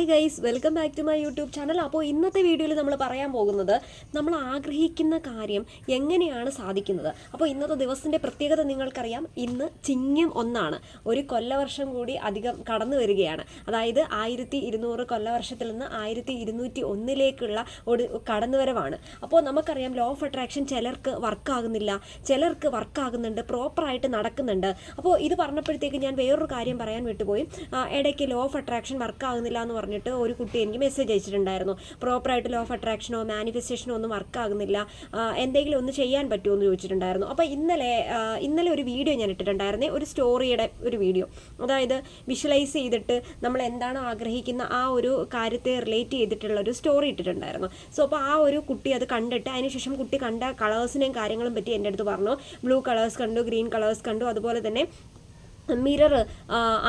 Guys, welcome back to my YouTube channel. അപ്പോൾ ഇന്നത്തെ വീഡിയോയിൽ നമ്മൾ പറയാൻ പോകുന്നത് നമ്മൾ ആഗ്രഹിക്കുന്ന കാര്യം എങ്ങനെയാണ് സാധിക്കുന്നത്. അപ്പോൾ ഇന്നത്തെ ദിവസത്തിൻ്റെ പ്രത്യേകത നിങ്ങൾക്കറിയാം. ഇന്ന് ചിങ്ങം 1 ഒരു കൊല്ലവർഷം കൂടി അധികം കടന്നു വരികയാണ്. അതായത് 1200 കൊല്ലവർഷത്തിൽ നിന്ന് 1201 ഒരു കടന്നുവരവാണ്. അപ്പോൾ നമുക്കറിയാം ലോ ഓഫ് അട്രാക്ഷൻ ചിലർക്ക് വർക്കാകുന്നില്ല, ചിലർക്ക് വർക്കാകുന്നുണ്ട്, പ്രോപ്പറായിട്ട് നടക്കുന്നുണ്ട്. അപ്പോൾ ഇത് പറഞ്ഞപ്പോഴത്തേക്ക് ഞാൻ വേറൊരു കാര്യം പറയാൻ വിട്ടുപോയി. ഇടയ്ക്ക് ലോ ഓഫ് അട്രാക്ഷൻ വർക്കാകുന്നില്ല എന്ന് പറഞ്ഞിട്ട് ഒരു കുട്ടി എനിക്ക് മെസ്സേജ് അയച്ചിട്ടുണ്ടായിരുന്നു. പ്രോപ്പറായിട്ട് ലോ ഓഫ് അട്രാക്ഷനോ മാനിഫെസ്റ്റേഷനോ ഒന്നും വർക്കാകുന്നില്ല, എന്തെങ്കിലും ഒന്ന് ചെയ്യാൻ പറ്റുമോ എന്ന് ചോദിച്ചിട്ടുണ്ടായിരുന്നു. അപ്പോൾ ഇന്നലെ ഒരു വീഡിയോ ഞാൻ ഇട്ടിട്ടുണ്ടായിരുന്നേ, ഒരു സ്റ്റോറിയുടെ ഒരു വീഡിയോ. അതായത് വിഷ്വലൈസ് ചെയ്തിട്ട് നമ്മൾ എന്താണോ ആഗ്രഹിക്കുന്ന ആ ഒരു കാര്യത്തെ റിലേറ്റ് ചെയ്തിട്ടുള്ള ഒരു സ്റ്റോറി ഇട്ടിട്ടുണ്ടായിരുന്നു. സോ അപ്പോൾ ആ ഒരു കുട്ടി അത് കണ്ടിട്ട് അതിനുശേഷം കുട്ടി കണ്ട കളേഴ്സിനെയും കാര്യങ്ങളും പറ്റി എൻ്റെ അടുത്ത് പറഞ്ഞു. ബ്ലൂ കളേഴ്സ് കണ്ടു, ഗ്രീൻ കളേഴ്സ് കണ്ടു, അതുപോലെ തന്നെ മിറർ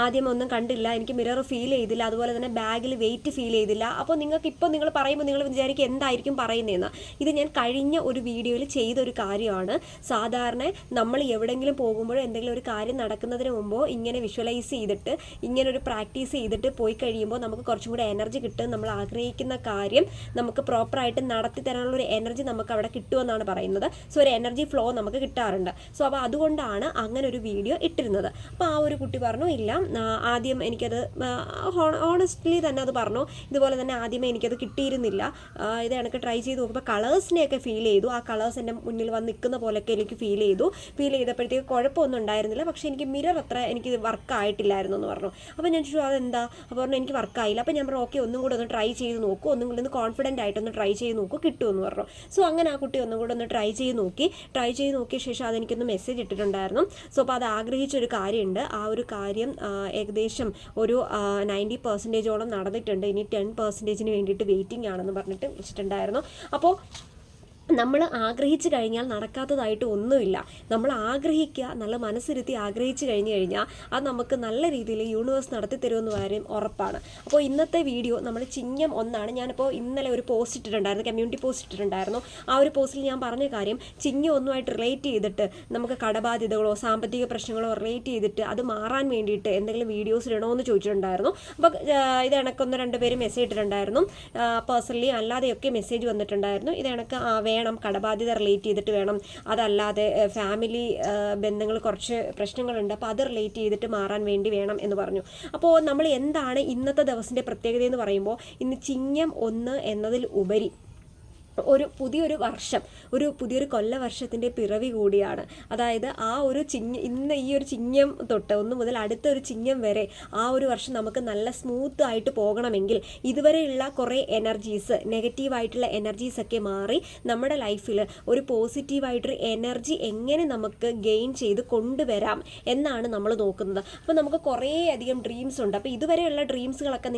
ആദ്യം ഒന്നും കണ്ടില്ല, എനിക്ക് മിറർ ഫീൽ ചെയ്തില്ല, അതുപോലെ തന്നെ ബാഗിൽ വെയിറ്റ് ഫീൽ ചെയ്തില്ല. അപ്പോൾ നിങ്ങൾ പറയുമ്പോൾ നിങ്ങൾ വിചാരിക്കും എന്തായിരിക്കും പറയുന്നതെന്ന്. ഇത് ഞാൻ കഴിഞ്ഞ ഒരു വീഡിയോയിൽ ചെയ്തൊരു കാര്യമാണ്. സാധാരണ നമ്മൾ എവിടെയെങ്കിലും പോകുമ്പോഴോ എന്തെങ്കിലും ഒരു കാര്യം നടക്കുന്നതിന് മുമ്പോ ഇങ്ങനെ വിഷ്വലൈസ് ചെയ്തിട്ട് ഇങ്ങനെ ഒരു പ്രാക്ടീസ് ചെയ്തിട്ട് പോയി കഴിയുമ്പോൾ നമുക്ക് കുറച്ചും കൂടി എനർജി കിട്ടും. നമ്മൾ ആഗ്രഹിക്കുന്ന കാര്യം നമുക്ക് പ്രോപ്പറായിട്ട് നടത്തി തരാനുള്ളൊരു എനർജി നമുക്ക് അവിടെ കിട്ടുമെന്നാണ് പറയുന്നത്. സോ ഒരു എനർജി ഫ്ലോ നമുക്ക് കിട്ടാറുണ്ട്. സോ അപ്പോൾ അതുകൊണ്ടാണ് അങ്ങനെ ഒരു വീഡിയോ ഇട്ടിരുന്നത്. അപ്പോൾ ആ ഒരു കുട്ടി പറഞ്ഞു, ഇല്ല ആദ്യം എനിക്കത് ഓണസ്റ്റ്ലി തന്നെ അത് പറഞ്ഞു, ഇതുപോലെ തന്നെ ആദ്യമേ എനിക്കത് കിട്ടിയിരുന്നില്ല, ഇത് എനിക്ക് ട്രൈ ചെയ്ത് നോക്കുമ്പോൾ കളേഴ്സിനെയൊക്കെ ഫീൽ ചെയ്തു, ആ കളേഴ്സ് എൻ്റെ മുന്നിൽ വന്ന് നിൽക്കുന്ന പോലെയൊക്കെ എനിക്ക് ഫീൽ ചെയ്തപ്പോഴത്തേക്ക് കുഴപ്പമൊന്നും ഉണ്ടായിരുന്നില്ല, പക്ഷേ എനിക്ക് മിറർ അത്ര എനിക്ക് വർക്കായിട്ടില്ലായിരുന്നു എന്ന് പറഞ്ഞു. അപ്പോൾ ഞാൻ ചോദിച്ചു അതെന്താ? അപ്പോൾ പറഞ്ഞു എനിക്ക് വർക്കായില്ല. അപ്പോൾ ഞാൻ പറഞ്ഞു ഓക്കെ, ഒന്നും കൂടെ ഒന്ന് ട്രൈ ചെയ്ത് നോക്കൂ, ഒന്നും കൂടി ഒന്ന് കോൺഫിഡൻ്റ് ആയിട്ടൊന്ന് ട്രൈ ചെയ്ത് നോക്കൂ, കിട്ടുമെന്ന് പറഞ്ഞു. സോ അങ്ങനെ ആ കുട്ടി ഒന്നും കൂടെ ഒന്ന് ട്രൈ ചെയ്ത് നോക്കിയ ശേഷം അതെനിക്കൊന്ന് മെസ്സേജ് ഇട്ടിട്ടുണ്ടായിരുന്നു. സോ അപ്പോൾ അത് ആഗ്രഹിച്ചൊരു കാര്യമുണ്ട്. ആ ഒരു കാര്യം ഏകദേശം ഒരു 90% നടന്നിട്ടുണ്ട്. ഇനി 10% വേണ്ടിയിട്ട് വെയിറ്റിംഗ് ആണെന്ന് പറഞ്ഞിട്ട് വെച്ചിട്ടുണ്ടായിരുന്നു. അപ്പോൾ നമ്മൾ ആഗ്രഹിച്ചു കഴിഞ്ഞാൽ നടക്കാത്തതായിട്ട് ഒന്നുമില്ല. നമ്മൾ ആഗ്രഹിക്കുക, നല്ല മനസ്സിരുത്തി ആഗ്രഹിച്ചു കഴിഞ്ഞാൽ അത് നമുക്ക് നല്ല രീതിയിൽ യൂണിവേഴ്സ് നടത്തി തരുമെന്ന് കാര്യം ഉറപ്പാണ്. അപ്പോൾ ഇന്നത്തെ വീഡിയോ നമ്മൾ ചിങ്ങം 1. ഞാനിപ്പോൾ ഇന്നലെ ഒരു പോസ്റ്റ് ഇട്ടിട്ടുണ്ടായിരുന്നു, കമ്മ്യൂണിറ്റി പോസ്റ്റ് ഇട്ടിട്ടുണ്ടായിരുന്നു. ആ ഒരു പോസ്റ്റിൽ ഞാൻ പറഞ്ഞ കാര്യം ചിങ്ങം 1 റിലേറ്റ് ചെയ്തിട്ട് നമുക്ക് കടബാധ്യതകളോ സാമ്പത്തിക പ്രശ്നങ്ങളോ റിലേറ്റ് ചെയ്തിട്ട് അത് മാറാൻ വേണ്ടിയിട്ട് എന്തെങ്കിലും വീഡിയോസ് ഇടണമെന്ന് ചോദിച്ചിട്ടുണ്ടായിരുന്നു. അപ്പോൾ ഇത് കണക്ക് 1-2 പേര് മെസ്സേജ് ഇട്ടിട്ടുണ്ടായിരുന്നു. പേഴ്സണലി അല്ലാതെയൊക്കെ മെസ്സേജ് വന്നിട്ടുണ്ടായിരുന്നു. ഇത് കണക്ക് വേണം, കടബാധ്യത റിലേറ്റ് ചെയ്തിട്ട് വേണം, അതല്ലാതെ ഫാമിലി ബന്ധങ്ങൾ കുറച്ച് പ്രശ്നങ്ങളുണ്ട്, അപ്പോൾ അത് റിലേറ്റ് ചെയ്തിട്ട് മാറാൻ വേണ്ടി വേണം എന്ന് പറഞ്ഞു. അപ്പോൾ നമ്മൾ എന്താണ് ഇന്നത്തെ ദിവസത്തിൻ്റെ പ്രത്യേകത എന്ന് പറയുമ്പോൾ ഇന്ന് ചിങ്ങം 1 എന്നതിൽ ഉപരി ഒരു പുതിയൊരു വർഷം, ഒരു പുതിയൊരു കൊല്ലവർഷത്തിൻ്റെ പിറവി കൂടിയാണ്. അതായത് ആ ഒരു ഇന്ന് ഈ ഒരു ചിങ്ങം തൊട്ട് 1 മുതൽ അടുത്ത ഒരു ചിങ്ങം വരെ ആ ഒരു വർഷം നമുക്ക് നല്ല സ്മൂത്ത് ആയിട്ട് പോകണമെങ്കിൽ ഇതുവരെയുള്ള കുറേ എനർജീസ്, നെഗറ്റീവായിട്ടുള്ള എനർജീസൊക്കെ മാറി നമ്മുടെ ലൈഫിൽ ഒരു പോസിറ്റീവായിട്ടൊരു എനർജി എങ്ങനെ നമുക്ക് ഗെയിൻ ചെയ്ത് കൊണ്ടുവരാം എന്നാണ് നമ്മൾ നോക്കുന്നത്. അപ്പോൾ നമുക്ക് കുറേ അധികം ഡ്രീംസ് ഉണ്ട്. അപ്പോൾ ഇതുവരെയുള്ള ഡ്രീംസുകളൊക്കെ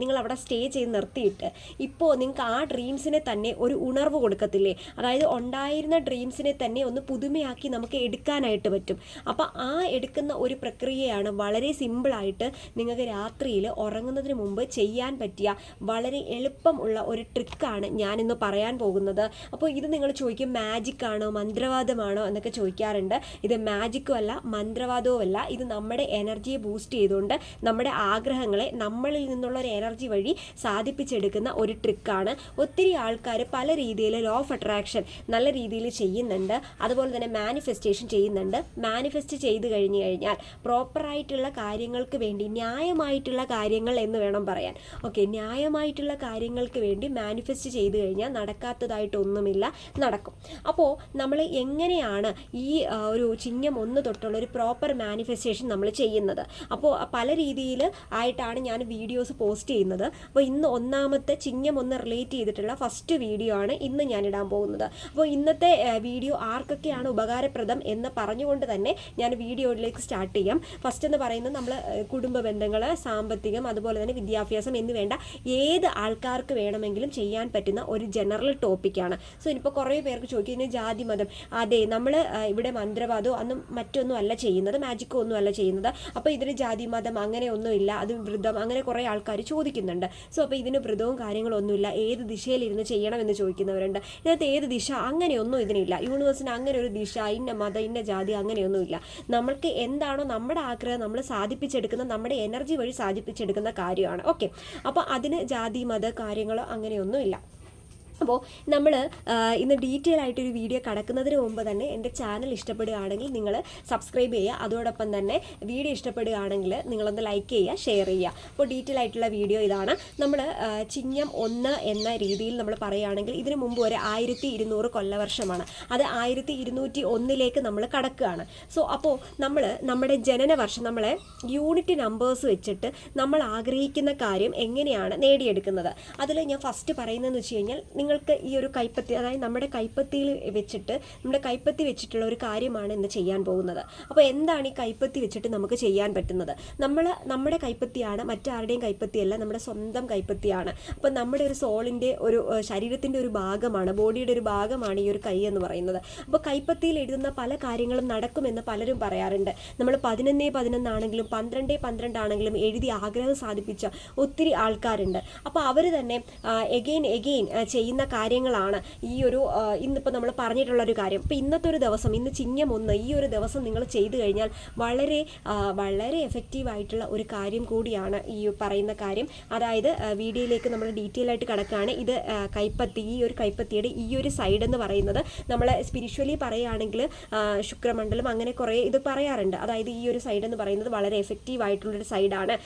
നിങ്ങൾ അവിടെ സ്റ്റേ ചെയ്ത് നിർത്തിയിട്ട് ഇപ്പോൾ നിങ്ങൾക്ക് ആ ഡ്രീംസിനെ തന്നെ ഒരു ഉണർവ് കൊടുക്കത്തില്ലേ? അതായത് ഉണ്ടായിരുന്ന ഡ്രീംസിനെ തന്നെ ഒന്ന് പുതുമയാക്കി നമുക്ക് എടുക്കാനായിട്ട് പറ്റും. അപ്പോൾ ആ എടുക്കുന്ന ഒരു പ്രക്രിയയാണ് വളരെ സിമ്പിളായിട്ട് നിങ്ങൾക്ക് രാത്രിയിൽ ഉറങ്ങുന്നതിന് മുമ്പ് ചെയ്യാൻ പറ്റിയ വളരെ എളുപ്പമുള്ള ഒരു ട്രിക്കാണ് ഞാനിന്ന് പറയാൻ പോകുന്നത്. അപ്പോൾ ഇത് നിങ്ങൾ ചോദിക്കും മാജിക് ആണോ മന്ത്രവാദമാണോ എന്നൊക്കെ ചോദിക്കാറുണ്ട്. ഇത് മാജിക്കും അല്ല മന്ത്രവാദവും അല്ല. ഇത് നമ്മുടെ എനർജിയെ ബൂസ്റ്റ് ചെയ്തുകൊണ്ട് നമ്മുടെ ആഗ്രഹങ്ങളെ നമ്മളിൽ നിന്നുള്ള ഒരു എനർജി വഴി സാധിപ്പിച്ചെടുക്കുന്ന ഒരു ട്രിക്കാണ്. ഒത്തിരി ആൾക്കാർ പല രീതിയിൽ ലോ ഓഫ് അട്രാക്ഷൻ നല്ല രീതിയിൽ ചെയ്യുന്നുണ്ട്, അതുപോലെ തന്നെ മാനിഫെസ്റ്റേഷൻ ചെയ്യുന്നുണ്ട്. മാനിഫെസ്റ്റ് ചെയ്ത് കഴിഞ്ഞാൽ പ്രോപ്പറായിട്ടുള്ള കാര്യങ്ങൾക്ക് വേണ്ടി, ന്യായമായിട്ടുള്ള കാര്യങ്ങൾ എന്ന് വേണം പറയാൻ. ഓക്കെ, ന്യായമായിട്ടുള്ള കാര്യങ്ങൾക്ക് വേണ്ടി മാനിഫെസ്റ്റ് ചെയ്ത് കഴിഞ്ഞാൽ നടക്കാത്തതായിട്ടൊന്നുമില്ല, നടക്കും. അപ്പോൾ നമ്മൾ എങ്ങനെയാണ് ഈ ഒരു ചിങ്ങം 1 തൊട്ടുള്ള ഒരു പ്രോപ്പർ മാനിഫെസ്റ്റേഷൻ നമ്മൾ ചെയ്യുന്നത്? അപ്പോൾ പല രീതിയിൽ ആയിട്ടാണ് ഞാൻ വീഡിയോസ് പോസ്റ്റ് ചെയ്യുന്നത്. അപ്പോൾ ഇന്ന് ഒന്നാമത്തെ ചിങ്ങം 1 റിലേറ്റ് ചെയ്തിട്ടുള്ള ഫസ്റ്റ് വീഡിയോ ആണ് ഇന്ന് ഞാൻ ഇടാൻ പോകുന്നത്. അപ്പോൾ ഇന്നത്തെ വീഡിയോ ആർക്കൊക്കെയാണ് ഉപകാരപ്രദം എന്ന് പറഞ്ഞുകൊണ്ട് തന്നെ ഞാൻ വീഡിയോയിലേക്ക് സ്റ്റാർട്ട് ചെയ്യാം. ഫസ്റ്റ് എന്ന് പറയുന്നത് നമ്മൾ കുടുംബ ബന്ധങ്ങൾ, സാമ്പത്തികം, അതുപോലെ തന്നെ വിദ്യാഭ്യാസം എന്ന് വേണ്ട ഏത് ആൾക്കാർക്ക് വേണമെങ്കിലും ചെയ്യാൻ പറ്റുന്ന ഒരു ജനറൽ ടോപ്പിക്കാണ്. സോ ഇനിയിപ്പോൾ കുറേ പേർക്ക് ചോദിക്കുന്നത് ജാതി മതം, അതെ നമ്മൾ ഇവിടെ മന്ത്രവാദമോ അന്നും മറ്റൊന്നും അല്ല ചെയ്യുന്നത്, മാജിക്കോ ഒന്നും അല്ല ചെയ്യുന്നത്. അപ്പോൾ ഇതിന് ജാതി മതം അങ്ങനെയൊന്നുമില്ല, അത് വ്രതം, അങ്ങനെ കുറേ ആൾക്കാർ ചോദിക്കുന്നുണ്ട്. സോ അപ്പോൾ ഇതിന് വ്രതവും കാര്യങ്ങളൊന്നുമില്ല, ഏത് ദിശയിലിരുന്ന് ചെയ്യണം വേണമെന്ന് ചോദിക്കുന്നവരുണ്ട്. ഇതിനകത്ത് ഏത് ദിശ അങ്ങനെയൊന്നും ഇതിനില്ല. യൂണിവേഴ്സിന് അങ്ങനെ ഒരു ദിശ, ഇന്ന മതം, ഇന്ന ജാതി അങ്ങനെയൊന്നുമില്ല. നമ്മൾക്ക് എന്താണോ നമ്മുടെ ആഗ്രഹം നമ്മൾ സാധിപ്പിച്ചെടുക്കുന്ന, നമ്മുടെ എനർജി വഴി സാധിപ്പിച്ചെടുക്കുന്ന കാര്യമാണ്. ഓക്കെ, അപ്പോൾ അതിന് ജാതി മത കാര്യങ്ങളോ അങ്ങനെയൊന്നുമില്ല. അപ്പോൾ നമ്മൾ ഇന്ന് ഡീറ്റെയിൽ ആയിട്ടൊരു വീഡിയോ കടക്കുന്നതിന് മുമ്പ് തന്നെ എൻ്റെ ചാനൽ ഇഷ്ടപ്പെടുകയാണെങ്കിൽ നിങ്ങൾ സബ്സ്ക്രൈബ് ചെയ്യുക. അതോടൊപ്പം തന്നെ വീഡിയോ ഇഷ്ടപ്പെടുകയാണെങ്കിൽ നിങ്ങളൊന്ന് ലൈക്ക് ചെയ്യുക, ഷെയർ ചെയ്യുക. അപ്പോൾ ഡീറ്റെയിൽ ആയിട്ടുള്ള വീഡിയോ ഇതാണ്. നമ്മൾ ചിങ്ങം 1 എന്ന രീതിയിൽ നമ്മൾ പറയുകയാണെങ്കിൽ ഇതിനു മുമ്പ് ഒരു 1200 കൊല്ലവർഷമാണ്. അത് 1201 നമ്മൾ കടക്കുകയാണ്. സോ അപ്പോൾ നമ്മൾ നമ്മുടെ ജനനവർഷം, നമ്മളെ യൂണിറ്റ് നമ്പേഴ്സ് വെച്ചിട്ട് നമ്മൾ ആഗ്രഹിക്കുന്ന കാര്യം എങ്ങനെയാണ് നേടിയെടുക്കുന്നത്. അതിൽ ഞാൻ ഫസ്റ്റ് പറയുന്നതെന്ന് വെച്ച് കഴിഞ്ഞാൽ, നിങ്ങൾക്ക് ഈ ഒരു കൈപ്പത്തി, അതായത് നമ്മുടെ കൈപ്പത്തിയിൽ വെച്ചിട്ട്, നമ്മുടെ കൈപ്പത്തി വെച്ചിട്ടുള്ള ഒരു കാര്യമാണ് ഇന്ന് ചെയ്യാൻ പോകുന്നത്. അപ്പോൾ എന്താണ് ഈ കൈപ്പത്തി വെച്ചിട്ട് നമുക്ക് ചെയ്യാൻ പറ്റുന്നത്? നമ്മുടെ കൈപ്പത്തിയാണ്, മറ്റാരുടെയും കൈപ്പത്തിയല്ല, നമ്മുടെ സ്വന്തം കൈപ്പത്തിയാണ്. അപ്പോൾ നമ്മുടെ ഒരു സോളിൻ്റെ, ഒരു ശരീരത്തിൻ്റെ ഒരു ഭാഗമാണ്, ബോഡിയുടെ ഒരു ഭാഗമാണ് ഈ ഒരു കൈ എന്ന് പറയുന്നത്. അപ്പോൾ കൈപ്പത്തിയിൽ എഴുതുന്ന പല കാര്യങ്ങളും നടക്കുമെന്ന് പലരും പറയാറുണ്ട്. നമ്മൾ 11 ആണെങ്കിലും 12 ആണെങ്കിലും എഴുതി ആഗ്രഹം സാധിപ്പിച്ച ഒത്തിരി ആൾക്കാരുണ്ട്. അപ്പോൾ അവർ തന്നെ എഗെയിൻ ചെയ്യുന്ന കാര്യങ്ങളാണ് ഈ ഒരു ഇന്നിപ്പോൾ നമ്മൾ പറഞ്ഞിട്ടുള്ളൊരു കാര്യം. ഇപ്പോൾ ഇന്നത്തെ ഒരു ദിവസം, ഇന്ന് ചിങ്ങം 1, ഈ ഒരു ദിവസം നിങ്ങൾ ചെയ്തു കഴിഞ്ഞാൽ വളരെ വളരെ എഫക്റ്റീവായിട്ടുള്ള ഒരു കാര്യം കൂടിയാണ് ഈ പറയുന്ന കാര്യം. അതായത് വീഡിയോയിലേക്ക് നമ്മൾ ഡീറ്റെയിൽ ആയിട്ട് കിടക്കുകയാണ്. ഇത് കൈപ്പത്തി, ഈ ഒരു കൈപ്പത്തിയുടെ ഈ ഒരു സൈഡ് എന്ന് പറയുന്നത് നമ്മൾ സ്പിരിച്വലി പറയുകയാണെങ്കിൽ ശുക്രമണ്ഡലം അങ്ങനെ കുറേ ഇത് പറയാറുണ്ട്. അതായത് ഈ ഒരു സൈഡ് എന്ന് പറയുന്നത് വളരെ എഫക്റ്റീവ് ആയിട്ടുള്ളൊരു സൈഡാണ്.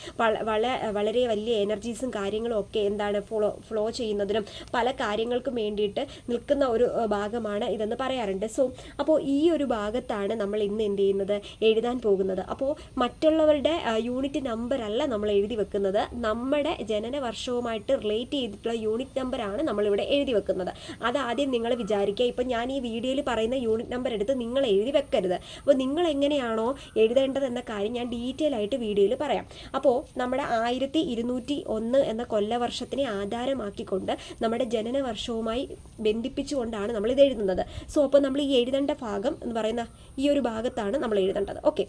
വളരെ വലിയ എനർജീസും കാര്യങ്ങളും ഒക്കെ എന്താണ് ഫ്ലോ ചെയ്യുന്നതിനും പല കാര്യങ്ങൾക്കും വേണ്ടിയിട്ട് നിൽക്കുന്ന ഒരു ഭാഗമാണ് ഇതെന്ന് പറയാറുണ്ട്. സോ അപ്പോൾ ഈ ഒരു ഭാഗത്താണ് നമ്മൾ ഇന്ന് എന്ത് ചെയ്യുന്നത്, എഴുതാൻ പോകുന്നത്. അപ്പോൾ മറ്റുള്ളവരുടെ യൂണിറ്റ് നമ്പർ അല്ല നമ്മൾ എഴുതി വെക്കുന്നത്, നമ്മുടെ ജനന വർഷവുമായിട്ട് റിലേറ്റ് ചെയ്തിട്ടുള്ള യൂണിറ്റ് നമ്പറാണ് നമ്മളിവിടെ എഴുതി വെക്കുന്നത്. അതാദ്യം നിങ്ങൾ വിചാരിക്കുക. ഇപ്പം ഞാൻ ഈ വീഡിയോയിൽ പറയുന്ന യൂണിറ്റ് നമ്പർ എടുത്ത് നിങ്ങൾ എഴുതി വെക്കരുത്. അപ്പോൾ നിങ്ങൾ എങ്ങനെയാണോ എഴുതേണ്ടതെന്ന കാര്യം ഞാൻ ഡീറ്റെയിൽ ആയിട്ട് വീഡിയോയിൽ പറയാം. അപ്പോൾ നമ്മുടെ 1201 എന്ന കൊല്ലവർഷത്തിനെ ആധാരമാക്കിക്കൊണ്ട് നമ്മുടെ ജനനവർഷവുമായി ബന്ധിപ്പിച്ചുകൊണ്ടാണ് നമ്മൾ ഇത് എഴുതുന്നത്. സോ അപ്പോൾ നമ്മൾ ഈ എഴുതേണ്ട ഭാഗം എന്ന് പറയുന്ന ഈ ഒരു ഭാഗത്താണ് നമ്മൾ എഴുതേണ്ടത്. ഓക്കെ,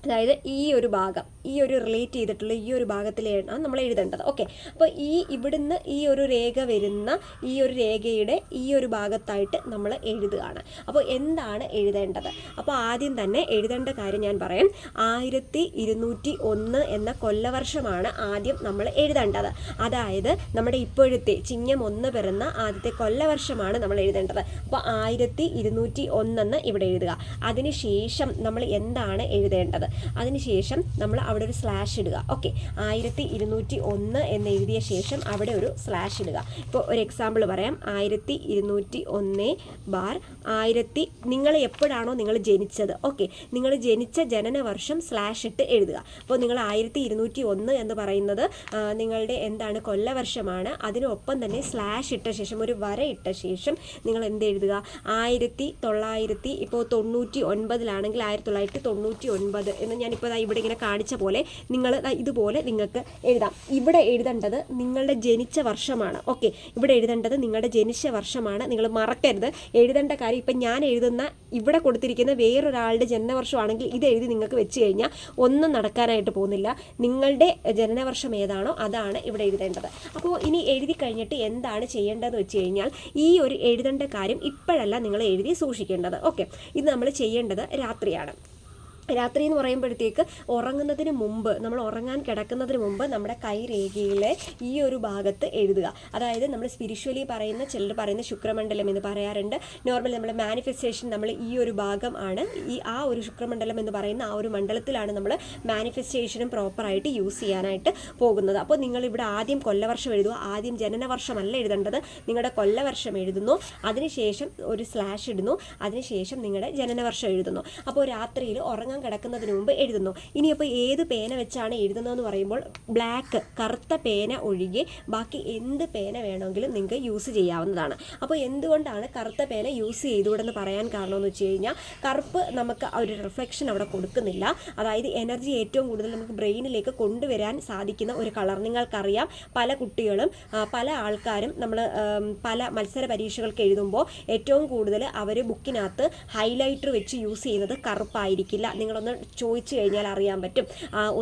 അതായത് ഈ ഒരു ഭാഗം, ഈ ഒരു റിലേറ്റ് ചെയ്തിട്ടുള്ള ഈ ഒരു ഭാഗത്തിലാണ് നമ്മൾ എഴുതേണ്ടത്. ഓക്കെ, അപ്പോൾ ഇവിടുന്ന് ഈ ഒരു രേഖ വരുന്ന ഈ ഒരു രേഖയുടെ ഈ ഒരു ഭാഗത്തായിട്ട് നമ്മൾ എഴുതുകയാണ്. അപ്പോൾ എന്താണ് എഴുതേണ്ടത്? അപ്പോൾ ആദ്യം തന്നെ എഴുതേണ്ട കാര്യം ഞാൻ പറയാം. 1201 എന്ന കൊല്ലവർഷമാണ് ആദ്യം നമ്മൾ എഴുതേണ്ടത്. അതായത് നമ്മുടെ ഇപ്പോഴത്തെ ചിങ്ങം 1 പിറന്ന ആദ്യത്തെ കൊല്ലവർഷമാണ് നമ്മൾ എഴുതേണ്ടത്. അപ്പോൾ 1201 എന്ന് ഇവിടെ എഴുതുക. അതിനുശേഷം നമ്മൾ എന്താണ് എഴുതേണ്ടത്? അതിനുശേഷം നമ്മൾ അവിടെ ഒരു സ്ലാഷ് ഇടുക. ഓക്കെ, 1201 എന്ന് എഴുതിയ ശേഷം അവിടെ ഒരു സ്ലാഷ് ഇടുക. ഇപ്പോൾ ഒരു എക്സാമ്പിൾ പറയാം. 1201 ബാർ 1000, നിങ്ങൾ എപ്പോഴാണോ നിങ്ങൾ ജനിച്ചത്, ഓക്കെ, നിങ്ങൾ ജനിച്ച ജനനവർഷം സ്ലാഷ് ഇട്ട് എഴുതുക. അപ്പോൾ നിങ്ങൾ 1201 എന്ന് പറയുന്നത് നിങ്ങളുടെ എന്താണ് കൊല്ലവർഷമാണ്. അതിനൊപ്പം തന്നെ സ്ലാഷ് ഇട്ട ശേഷം ഒരു വര ഇട്ട ശേഷം നിങ്ങൾ എന്ത് എഴുതുക? 1900, ഇപ്പോൾ 99 1999 എന്ന് ഞാനിപ്പോൾ ഇവിടെ ഇങ്ങനെ കാണിച്ച പോലെ നിങ്ങൾ ഇതുപോലെ നിങ്ങൾക്ക് എഴുതാം. ഇവിടെ എഴുതേണ്ടത് നിങ്ങളുടെ ജനിച്ച വർഷമാണ്. ഓക്കെ, ഇവിടെ എഴുതേണ്ടത് നിങ്ങളുടെ ജനിച്ച വർഷമാണ്. നിങ്ങൾ മറക്കരുത് എഴുതേണ്ട കാര്യം. ഇപ്പം ഞാൻ എഴുതുന്ന ഇവിടെ കൊടുത്തിരിക്കുന്ന വേറൊരാളുടെ ജനനവർഷമാണെങ്കിൽ ഇത് എഴുതി നിങ്ങൾക്ക് വെച്ച് കഴിഞ്ഞാൽ ഒന്നും നടക്കാനായിട്ട് പോകുന്നില്ല. നിങ്ങളുടെ ജനനവർഷം ഏതാണോ അതാണ് ഇവിടെ എഴുതേണ്ടത്. അപ്പോൾ ഇനി എഴുതി കഴിഞ്ഞിട്ട് എന്താണ് ചെയ്യേണ്ടതെന്ന് വെച്ച് കഴിഞ്ഞാൽ, ഈ ഒരു എഴുതേണ്ട കാര്യം ഇപ്പോഴല്ല നിങ്ങൾ എഴുതി സൂക്ഷിക്കേണ്ടത്. ഓക്കെ, ഇത് നമ്മൾ ചെയ്യേണ്ടത് രാത്രിയാണ്. രാത്രി എന്ന് പറയുമ്പോഴത്തേക്ക് ഉറങ്ങുന്നതിന് മുമ്പ്, നമ്മൾ ഉറങ്ങാൻ കിടക്കുന്നതിന് മുമ്പ് നമ്മുടെ കൈരേഖയിലെ ഈ ഒരു ഭാഗത്ത് എഴുതുക. അതായത് നമ്മൾ സ്പിരിച്വലി പറയുന്ന, ചിലർ പറയുന്ന ശുക്രമണ്ഡലം എന്ന് പറയാറുണ്ട്. നോർമലി നമ്മുടെ മാനിഫെസ്റ്റേഷൻ നമ്മൾ ഈ ഒരു ഭാഗം ആണ്, ആ ഒരു ശുക്രമണ്ഡലം എന്ന് പറയുന്ന ആ ഒരു മണ്ഡലത്തിലാണ് നമ്മൾ മാനിഫെസ്റ്റേഷനും പ്രോപ്പറായിട്ട് യൂസ് ചെയ്യാനായിട്ട് പോകുന്നത്. അപ്പോൾ നിങ്ങളിവിടെ ആദ്യം കൊല്ലവർഷം എഴുതുക. ആദ്യം ജനനവർഷമല്ല എഴുതേണ്ടത്, നിങ്ങളുടെ കൊല്ലവർഷം എഴുതുന്നു, അതിനുശേഷം ഒരു സ്ലാഷ് ഇടുന്നു, അതിനുശേഷം നിങ്ങളുടെ ജനനവർഷം എഴുതുന്നു. അപ്പോൾ രാത്രിയിൽ ഉറങ്ങാൻ കിടക്കുന്നതിന് മുമ്പ് എഴുതുന്നു. ഇനിയിപ്പോൾ ഏത് പേന വെച്ചാണ് എഴുതുന്നതെന്ന് പറയുമ്പോൾ ബ്ലാക്ക്, കറുത്ത പേന ഒഴികെ ബാക്കി എന്ത് പേന വേണമെങ്കിലും നിങ്ങൾക്ക് യൂസ് ചെയ്യാവുന്നതാണ്. അപ്പോൾ എന്തുകൊണ്ടാണ് കറുത്ത പേന യൂസ് ചെയ്തുകൂടെന്ന് പറയാൻ കാരണമെന്ന് വെച്ച് കഴിഞ്ഞാൽ, കറുപ്പ് നമുക്ക് ഒരു റിഫ്ലക്ഷൻ അവിടെ കൊടുക്കുന്നില്ല. അതായത് എനർജി ഏറ്റവും കൂടുതൽ നമുക്ക് ബ്രെയിനിലേക്ക് കൊണ്ടുവരാൻ സാധിക്കുന്ന ഒരു കളർ. നിങ്ങൾക്കറിയാം, പല കുട്ടികളും പല ആൾക്കാരും നമ്മൾ പല മത്സര പരീക്ഷകൾക്ക് എഴുതുമ്പോൾ ഏറ്റവും കൂടുതൽ അവർ ബുക്കിനകത്ത് ഹൈലൈറ്റർ വെച്ച് യൂസ് ചെയ്യുന്നത് കറുപ്പായിരിക്കില്ല. നിങ്ങളൊന്ന് ചോദിച്ചു കഴിഞ്ഞാൽ അറിയാൻ പറ്റും.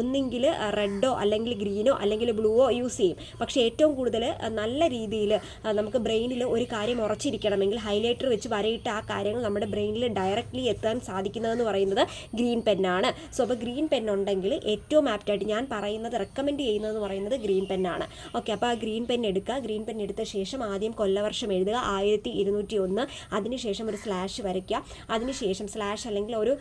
ഒന്നെങ്കിൽ റെഡോ അല്ലെങ്കിൽ ഗ്രീനോ അല്ലെങ്കിൽ ബ്ലൂവോ യൂസ് ചെയ്യും. പക്ഷേ ഏറ്റവും കൂടുതൽ നല്ല രീതിയിൽ നമുക്ക് ബ്രെയിനിൽ ഒരു കാര്യം ഉറച്ചിരിക്കണമെങ്കിൽ ഹൈലൈറ്റർ വെച്ച് വരയിട്ട് ആ കാര്യങ്ങൾ നമ്മുടെ ബ്രെയിനിൽ ഡയറക്റ്റ്ലി എത്താൻ സാധിക്കുന്നതെന്ന് പറയുന്നത് ഗ്രീൻ പെന്നാണ്. സോ അപ്പോൾ ഗ്രീൻ പെൻ ഉണ്ടെങ്കിൽ ഏറ്റവും ആപ്റ്റായിട്ട് ഞാൻ പറയുന്നത് റെക്കമെൻഡ് ചെയ്യുന്നതെന്ന് പറയുന്നത് ഗ്രീൻ പെന്നാണ്. ഓക്കെ, അപ്പോൾ ആ ഗ്രീൻ പെൻ എടുക്കുക. ഗ്രീൻ പെൻ എടുത്ത ശേഷം ആദ്യം കൊല്ലവർഷം എഴുതുക 1201. അതിനുശേഷം ഒരു സ്ലാഷ് വരയ്ക്കുക. അതിനുശേഷം സ്ലാഷ് അല്ലെങ്കിൽ ഒരു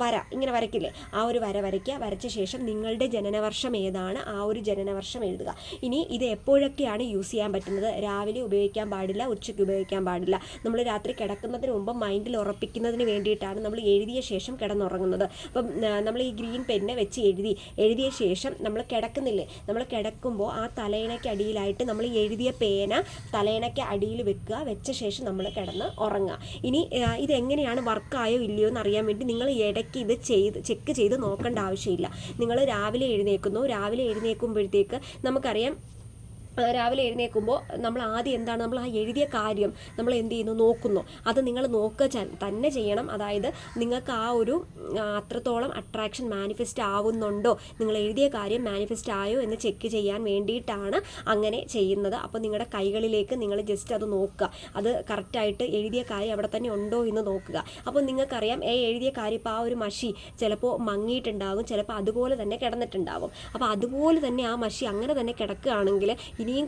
വര ഇങ്ങനെ വരയ്ക്കില്ലേ, ആ ഒരു വര വരയ്ക്കുക. വരച്ച ശേഷം നിങ്ങളുടെ ജനനവർഷം ഏതാണ് ആ ഒരു ജനനവർഷം എഴുതുക. ഇനി ഇത് എപ്പോഴൊക്കെയാണ് യൂസ് ചെയ്യാൻ പറ്റുന്നത്? രാവിലെ ഉപയോഗിക്കാൻ പാടില്ല, ഉച്ചയ്ക്ക് ഉപയോഗിക്കാൻ പാടില്ല. നമ്മൾ രാത്രി കിടക്കുന്നതിന് മുമ്പ് മൈൻഡിൽ ഉറപ്പിക്കുന്നതിന് വേണ്ടിയിട്ടാണ് നമ്മൾ എഴുതിയ ശേഷം കിടന്നുറങ്ങുന്നത്. അപ്പം നമ്മൾ ഈ ഗ്രീൻ പെന്നെ വെച്ച് എഴുതിയ ശേഷം നമ്മൾ കിടക്കുന്നില്ലേ, നമ്മൾ കിടക്കുമ്പോൾ ആ തലയിണയ്ക്ക് അടിയിലായിട്ട് നമ്മൾ എഴുതിയ പേന തലയിണയ്ക്ക് അടിയിൽ വെക്കുക. വെച്ച ശേഷം നമ്മൾ കിടന്ന് ഉറങ്ങുക. ഇനി ഇതെങ്ങനെയാണ് വർക്കായോ ഇല്ലയോ എന്ന് അറിയാൻ വേണ്ടി നിങ്ങൾ ഇടയ്ക്ക് ഇത് ചെക്ക് ചെയ്ത് നോക്കേണ്ട ആവശ്യമില്ല. നിങ്ങൾ രാവിലെ എഴുന്നേൽക്കുമ്പോഴത്തേക്ക് നമുക്കറിയാം, രാവിലെ എഴുന്നേൽക്കുമ്പോൾ നമ്മൾ ആദ്യം എന്താണ്, നമ്മൾ ആ എഴുതിയ കാര്യം നമ്മൾ എന്ത് ചെയ്യുന്നു, നോക്കുന്നു. അത് നിങ്ങൾ നോക്കുക തന്നെ ചെയ്യണം. അതായത് നിങ്ങൾക്ക് ആ ഒരു അത്രത്തോളം അട്രാക്ഷൻ മാനിഫെസ്റ്റ് ആവുന്നുണ്ടോ, നിങ്ങൾ എഴുതിയ കാര്യം മാനിഫെസ്റ്റ് ആയോ എന്ന് ചെക്ക് ചെയ്യാൻ വേണ്ടിയിട്ടാണ് അങ്ങനെ ചെയ്യുന്നത്. അപ്പോൾ നിങ്ങളുടെ കൈകളിലേക്ക് നിങ്ങൾ ജസ്റ്റ് അത് നോക്കുക. അത് കറക്റ്റായിട്ട് എഴുതിയ കാര്യം അവിടെ തന്നെ ഉണ്ടോ എന്ന് നോക്കുക. അപ്പോൾ നിങ്ങൾക്കറിയാം എഴുതിയ കാര്യം ഇപ്പോൾ ആ ഒരു മഷി ചിലപ്പോൾ മങ്ങിയിട്ടുണ്ടാകും, ചിലപ്പോൾ അതുപോലെ തന്നെ കിടന്നിട്ടുണ്ടാകും. അപ്പോൾ അതുപോലെ തന്നെ ആ മഷി അങ്ങനെ തന്നെ കിടക്കുകയാണെങ്കിൽ ഇനിയും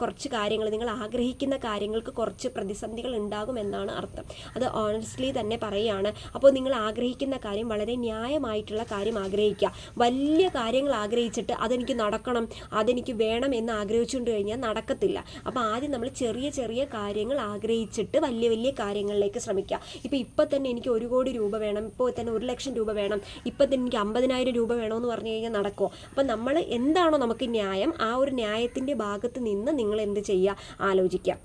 കുറച്ച് കാര്യങ്ങൾ, നിങ്ങൾ ആഗ്രഹിക്കുന്ന കാര്യങ്ങൾക്ക് കുറച്ച് പ്രതിസന്ധികൾ ഉണ്ടാകുമെന്നാണ് അർത്ഥം. അത് ഓണസ്റ്റ്ലി തന്നെ പറയുകയാണ്. അപ്പോൾ നിങ്ങൾ ആഗ്രഹിക്കുന്ന കാര്യം വളരെ ന്യായമായിട്ടുള്ള കാര്യം ആഗ്രഹിക്കുക. വലിയ കാര്യങ്ങൾ ആഗ്രഹിച്ചിട്ട് അതെനിക്ക് നടക്കണം, അതെനിക്ക് വേണം എന്ന് ആഗ്രഹിച്ചുകൊണ്ട് കഴിഞ്ഞാൽ നടക്കത്തില്ല. അപ്പോൾ ആദ്യം നമ്മൾ ചെറിയ ചെറിയ കാര്യങ്ങൾ ആഗ്രഹിച്ചിട്ട് വലിയ വലിയ കാര്യങ്ങളിലേക്ക് ശ്രമിക്കുക. ഇപ്പം തന്നെ എനിക്ക് 1 കോടി രൂപ വേണം, ഇപ്പോൾ തന്നെ 1 ലക്ഷം രൂപ വേണം, ഇപ്പം തന്നെ എനിക്ക് 50,000 രൂപ വേണമെന്ന് പറഞ്ഞു കഴിഞ്ഞാൽ നടക്കുമോ? അപ്പം നമ്മൾ എന്താണോ നമുക്ക് ന്യായം, ആ ഒരു ന്യായത്തിൻ്റെ ഭാഗത്ത് നിന്ന് നിങ്ങൾ എന്ത് ചെയ്യുക, ആലോചിക്കുക.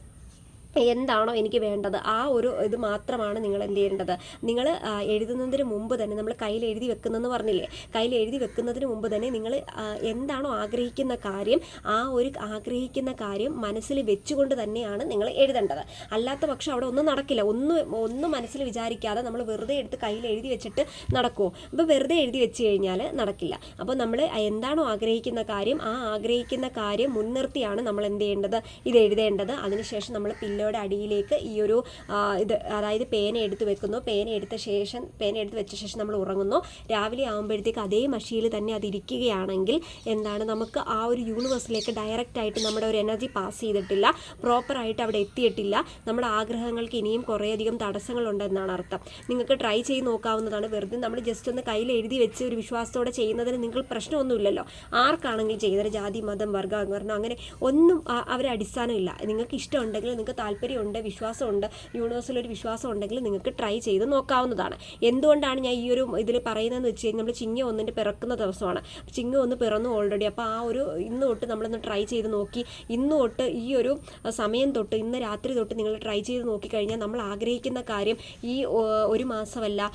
എന്താണോ എനിക്ക് വേണ്ടത് ആ ഒരു ഇത് മാത്രമാണ് നിങ്ങൾ എന്ത് ചെയ്യേണ്ടത്. നിങ്ങൾ എഴുതുന്നതിന് മുമ്പ് തന്നെ, നമ്മൾ കയ്യിൽ എഴുതി വെക്കുന്നതെന്ന് പറഞ്ഞില്ലേ, കയ്യിൽ എഴുതി വെക്കുന്നതിന് മുമ്പ് തന്നെ നിങ്ങൾ എന്താണോ ആഗ്രഹിക്കുന്ന കാര്യം ആ ഒരു ആഗ്രഹിക്കുന്ന കാര്യം മനസ്സിൽ വെച്ചുകൊണ്ട് തന്നെയാണ് നിങ്ങൾ എഴുതേണ്ടത്. അല്ലാത്ത പക്ഷം അവിടെ ഒന്നും നടക്കില്ല. ഒന്നും മനസ്സിൽ വിചാരിക്കാതെ നമ്മൾ വെറുതെ എടുത്ത് കയ്യിൽ എഴുതി വെച്ചിട്ട് നടക്കുമോ? അപ്പോൾ വെറുതെ എഴുതി വെച്ച് കഴിഞ്ഞാൽ നടക്കില്ല. അപ്പോൾ നമ്മൾ എന്താണോ ആഗ്രഹിക്കുന്ന കാര്യം ആ ആഗ്രഹിക്കുന്ന കാര്യം മുൻനിർത്തിയാണ് നമ്മൾ എന്ത് ചെയ്യേണ്ടത്, ഇത് എഴുതേണ്ടത്. അതിനുശേഷം നമ്മൾ പില്ലോയുടെ അടിയിലേക്ക് ഈ ഒരു അതായത് പേന എടുത്ത് വെക്കുന്നു. പേന എടുത്ത് വെച്ച ശേഷം നമ്മൾ ഉറങ്ങുന്നു. രാവിലെ ആകുമ്പോഴത്തേക്ക് അതേ മഷിയിൽ തന്നെ അതിരിക്കുകയാണെങ്കിൽ എന്താണ്, നമുക്ക് ആ ഒരു യൂണിവേഴ്സിലേക്ക് ഡയറക്റ്റായിട്ട് നമ്മുടെ ഒരു എനർജി പാസ് ചെയ്തിട്ടില്ല, പ്രോപ്പറായിട്ട് അവിടെ എത്തിയിട്ടില്ല. നമ്മുടെ ആഗ്രഹങ്ങൾക്ക് ഇനിയും കുറേയധികം തടസ്സങ്ങളുണ്ടെന്നാണ് അർത്ഥം. നിങ്ങൾക്ക് ട്രൈ ചെയ്ത് നോക്കാവുന്നതാണ്. വെറുതെ നമ്മൾ ജസ്റ്റ് ഒന്ന് കയ്യിൽ എഴുതി വെച്ച് ഒരു വിശ്വാസത്തോടെ ചെയ്യുന്നതിന് നിങ്ങൾ പ്രശ്നമൊന്നുമില്ലല്ലോ. ആർക്കാണെങ്കിലും ചെയ്യുന്നത്, ജാതി മതം വർണ്ണം അങ്ങനെ ഒന്നും അവരെ അടിസ്ഥാനമില്ല. നിങ്ങൾക്ക് ഇഷ്ടമുണ്ടെങ്കിൽ, നിങ്ങൾക്ക് താല്പര്യമുണ്ട്, വിശ്വാസമുണ്ട്, യൂണിവേഴ്സിലൊരു വിശ്വാസം ഉണ്ടെങ്കിൽ നിങ്ങൾക്ക് ട്രൈ ചെയ്ത് നോക്കാവുന്നതാണ്. എന്തുകൊണ്ടാണ് ഞാൻ ഈ ഒരു ഇതിൽ പറയുന്നതെന്ന് വെച്ച് കഴിഞ്ഞാൽ, നമ്മൾ ചിങ്ങ 1 പിറക്കുന്ന ദിവസമാണ്. ചിങ്ങ 1 പിറന്നു ഓൾറെഡി. അപ്പോൾ ആ ഒരു ഇന്ന് തൊട്ട് നമ്മളൊന്ന് ട്രൈ ചെയ്ത് നോക്കി. ഇന്ന് തൊട്ട് ഈ ഒരു സമയം തൊട്ട്, ഇന്ന് രാത്രി തൊട്ട് നിങ്ങൾ ട്രൈ ചെയ്ത് നോക്കിക്കഴിഞ്ഞാൽ നമ്മൾ ആഗ്രഹിക്കുന്ന കാര്യം ഈ 1 മാസമല്ല,